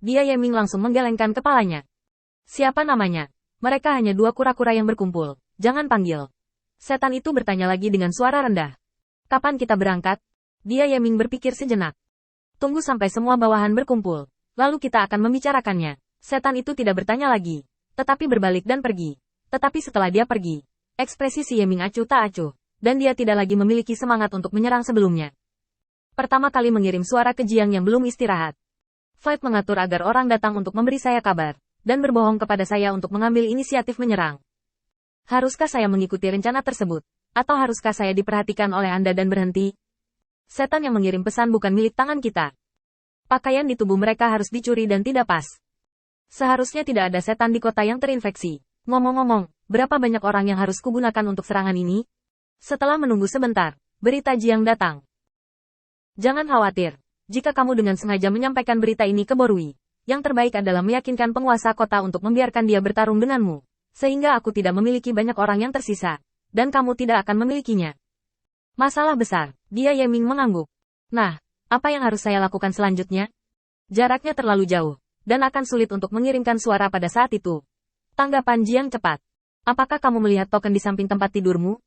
Dia Yeming langsung menggelengkan kepalanya. Siapa namanya? Mereka hanya dua kura-kura yang berkumpul. Jangan panggil. Setan itu bertanya lagi dengan suara rendah. Kapan kita berangkat? Dia Yeming berpikir sejenak. Tunggu sampai semua bawahan berkumpul. Lalu kita akan membicarakannya. Setan itu tidak bertanya lagi. Tetapi berbalik dan pergi. Tetapi setelah dia pergi, ekspresi si Yeming acuh tak acuh. Dan dia tidak lagi memiliki semangat untuk menyerang sebelumnya. Pertama kali mengirim suara ke Jiang yang belum istirahat. Fight mengatur agar orang datang untuk memberi saya kabar. Dan berbohong kepada saya untuk mengambil inisiatif menyerang. Haruskah saya mengikuti rencana tersebut? Atau haruskah saya diperhatikan oleh Anda dan berhenti? Setan yang mengirim pesan bukan milik tangan kita. Pakaian di tubuh mereka harus dicuri dan tidak pas. Seharusnya tidak ada setan di kota yang terinfeksi. Ngomong-ngomong, berapa banyak orang yang harus kugunakan untuk serangan ini? Setelah menunggu sebentar, berita Jiang datang. Jangan khawatir, jika kamu dengan sengaja menyampaikan berita ini ke Borui, yang terbaik adalah meyakinkan penguasa kota untuk membiarkan dia bertarung denganmu, sehingga aku tidak memiliki banyak orang yang tersisa, dan kamu tidak akan memilikinya. Masalah besar, dia Yeming mengangguk. Nah, apa yang harus saya lakukan selanjutnya? Jaraknya terlalu jauh, dan akan sulit untuk mengirimkan suara pada saat itu. Tanggapan Jiang cepat. Apakah kamu melihat token di samping tempat tidurmu?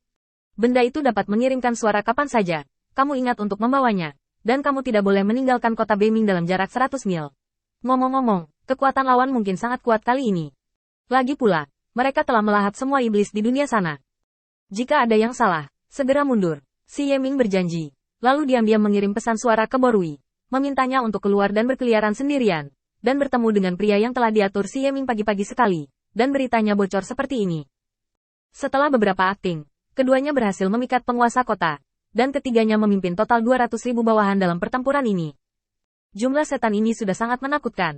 Benda itu dapat mengirimkan suara kapan saja. Kamu ingat untuk membawanya, dan kamu tidak boleh meninggalkan kota Beiming dalam jarak 100 mil. Ngomong-ngomong, kekuatan lawan mungkin sangat kuat kali ini. Lagi pula, mereka telah melahap semua iblis di dunia sana. Jika ada yang salah, segera mundur. Si Yeming berjanji. Lalu diam-diam mengirim pesan suara ke Borui, memintanya untuk keluar dan berkeliaran sendirian, dan bertemu dengan pria yang telah diatur si Yeming pagi-pagi sekali, dan beritanya bocor seperti ini. Setelah beberapa akting, keduanya berhasil memikat penguasa kota, dan ketiganya memimpin total 200.000 bawahan dalam pertempuran ini. Jumlah setan ini sudah sangat menakutkan.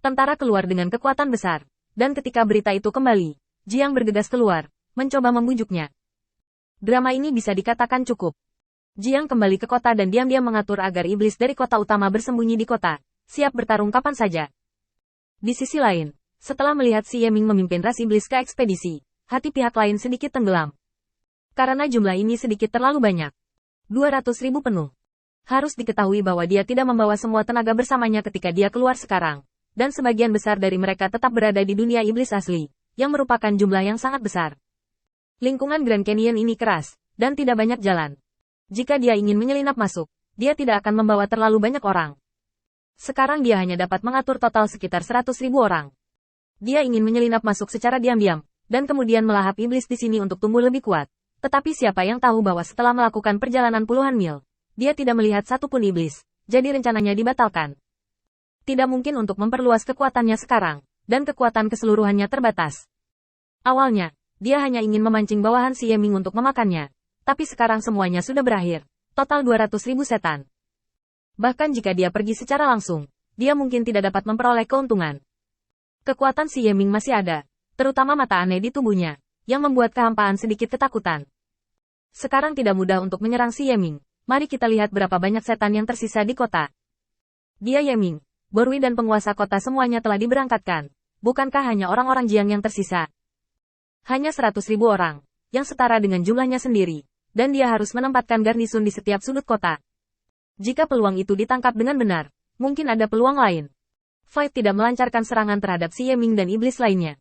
Tentara keluar dengan kekuatan besar, dan ketika berita itu kembali, Jiang bergegas keluar, mencoba membujuknya. Drama ini bisa dikatakan cukup. Jiang kembali ke kota dan diam-diam mengatur agar iblis dari kota utama bersembunyi di kota, siap bertarung kapan saja. Di sisi lain, setelah melihat si Yeming memimpin ras iblis ke ekspedisi, hati pihak lain sedikit tenggelam. Karena jumlah ini sedikit terlalu banyak. 200.000 penuh. Harus diketahui bahwa dia tidak membawa semua tenaga bersamanya ketika dia keluar sekarang, dan sebagian besar dari mereka tetap berada di dunia iblis asli, yang merupakan jumlah yang sangat besar. Lingkungan Grand Canyon ini keras, dan tidak banyak jalan. Jika dia ingin menyelinap masuk, dia tidak akan membawa terlalu banyak orang. Sekarang dia hanya dapat mengatur total sekitar 100.000 orang. Dia ingin menyelinap masuk secara diam-diam, dan kemudian melahap iblis di sini untuk tumbuh lebih kuat. Tetapi siapa yang tahu bahwa setelah melakukan perjalanan puluhan mil, dia tidak melihat satupun iblis, jadi rencananya dibatalkan. Tidak mungkin untuk memperluas kekuatannya sekarang, dan kekuatan keseluruhannya terbatas. Awalnya, dia hanya ingin memancing bawahan si Yeming untuk memakannya, tapi sekarang semuanya sudah berakhir, total 200.000 setan. Bahkan jika dia pergi secara langsung, dia mungkin tidak dapat memperoleh keuntungan. Kekuatan si Yeming masih ada, terutama mata aneh di tubuhnya, yang membuat kehampaan sedikit ketakutan. Sekarang tidak mudah untuk menyerang si Yeming. Mari kita lihat berapa banyak setan yang tersisa di kota. Dia Yeming, Borui dan penguasa kota semuanya telah diberangkatkan. Bukankah hanya orang-orang Jiang yang tersisa? Hanya 100.000 orang, yang setara dengan jumlahnya sendiri, dan dia harus menempatkan garnisun di setiap sudut kota. Jika peluang itu ditangkap dengan benar, mungkin ada peluang lain. Fight tidak melancarkan serangan terhadap si Yeming dan iblis lainnya.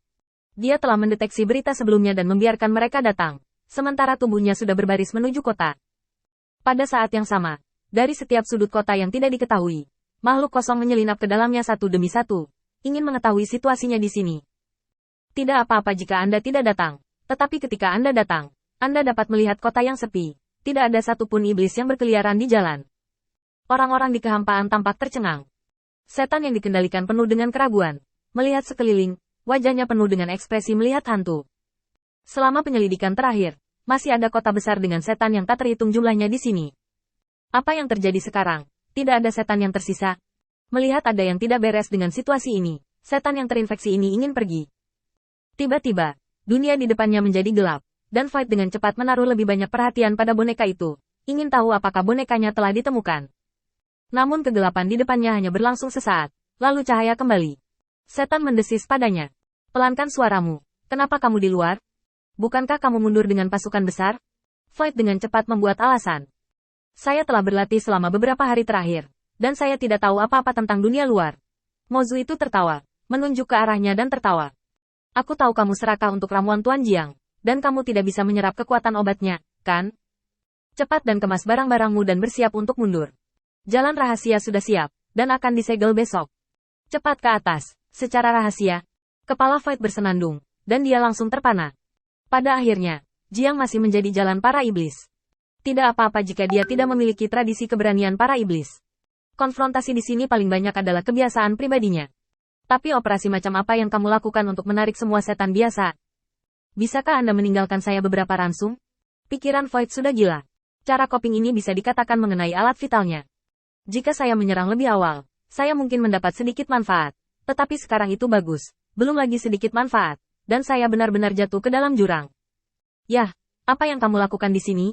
Dia telah mendeteksi berita sebelumnya dan membiarkan mereka datang, sementara tubuhnya sudah berbaris menuju kota. Pada saat yang sama, dari setiap sudut kota yang tidak diketahui, makhluk kosong menyelinap ke dalamnya satu demi satu, ingin mengetahui situasinya di sini. Tidak apa-apa jika Anda tidak datang, tetapi ketika Anda datang, Anda dapat melihat kota yang sepi, tidak ada satupun iblis yang berkeliaran di jalan. Orang-orang di kehampaan tampak tercengang. Setan yang dikendalikan penuh dengan keraguan, melihat sekeliling, wajahnya penuh dengan ekspresi melihat hantu. Selama penyelidikan terakhir, masih ada kota besar dengan setan yang tak terhitung jumlahnya di sini. Apa yang terjadi sekarang? Tidak ada setan yang tersisa. Melihat ada yang tidak beres dengan situasi ini, setan yang terinfeksi ini ingin pergi. Tiba-tiba, dunia di depannya menjadi gelap, dan Fight dengan cepat menaruh lebih banyak perhatian pada boneka itu, ingin tahu apakah bonekanya telah ditemukan. Namun kegelapan di depannya hanya berlangsung sesaat, lalu cahaya kembali. Setan mendesis padanya. Pelankan suaramu, kenapa kamu di luar? Bukankah kamu mundur dengan pasukan besar? Fight dengan cepat membuat alasan. Saya telah berlatih selama beberapa hari terakhir, dan saya tidak tahu apa-apa tentang dunia luar. Mozu itu tertawa, menunjuk ke arahnya dan tertawa. Aku tahu kamu serakah untuk ramuan Tuan Jiang, dan kamu tidak bisa menyerap kekuatan obatnya, kan? Cepat dan kemas barang-barangmu dan bersiap untuk mundur. Jalan rahasia sudah siap, dan akan disegel besok. Cepat ke atas, secara rahasia. Kepala Void bersenandung, dan dia langsung terpana. Pada akhirnya, Jiang masih menjadi jalan para iblis. Tidak apa-apa jika dia tidak memiliki tradisi keberanian para iblis. Konfrontasi di sini paling banyak adalah kebiasaan pribadinya. Tapi operasi macam apa yang kamu lakukan untuk menarik semua setan biasa? Bisakah Anda meninggalkan saya beberapa ransum? Pikiran Void sudah gila. Cara coping ini bisa dikatakan mengenai alat vitalnya. Jika saya menyerang lebih awal, saya mungkin mendapat sedikit manfaat. Tetapi sekarang itu bagus, belum lagi sedikit manfaat, dan saya benar-benar jatuh ke dalam jurang. Yah, apa yang kamu lakukan di sini?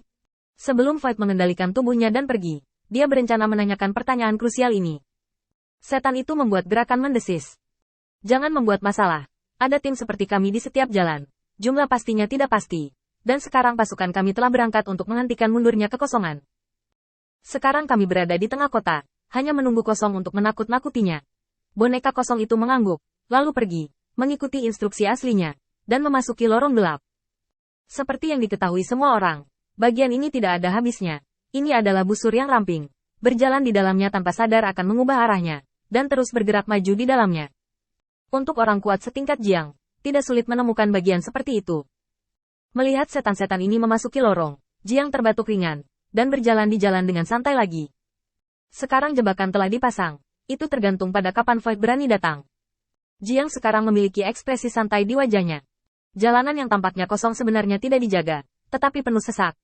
Sebelum Void mengendalikan tubuhnya dan pergi, dia berencana menanyakan pertanyaan krusial ini. Setan itu membuat gerakan mendesis. Jangan membuat masalah. Ada tim seperti kami di setiap jalan. Jumlah pastinya tidak pasti. Dan sekarang pasukan kami telah berangkat untuk menghentikan mundurnya kekosongan. Sekarang kami berada di tengah kota, hanya menunggu kosong untuk menakut-nakutinya. Boneka kosong itu mengangguk, lalu pergi, mengikuti instruksi aslinya, dan memasuki lorong gelap. Seperti yang diketahui semua orang, bagian ini tidak ada habisnya. Ini adalah busur yang ramping. Berjalan di dalamnya tanpa sadar akan mengubah arahnya, dan terus bergerak maju di dalamnya. Untuk orang kuat setingkat Jiang, tidak sulit menemukan bagian seperti itu. Melihat setan-setan ini memasuki lorong, Jiang terbatuk ringan, dan berjalan di jalan dengan santai lagi. Sekarang jebakan telah dipasang, itu tergantung pada kapan Void berani datang. Jiang sekarang memiliki ekspresi santai di wajahnya. Jalanan yang tampaknya kosong sebenarnya tidak dijaga, tetapi penuh sesak.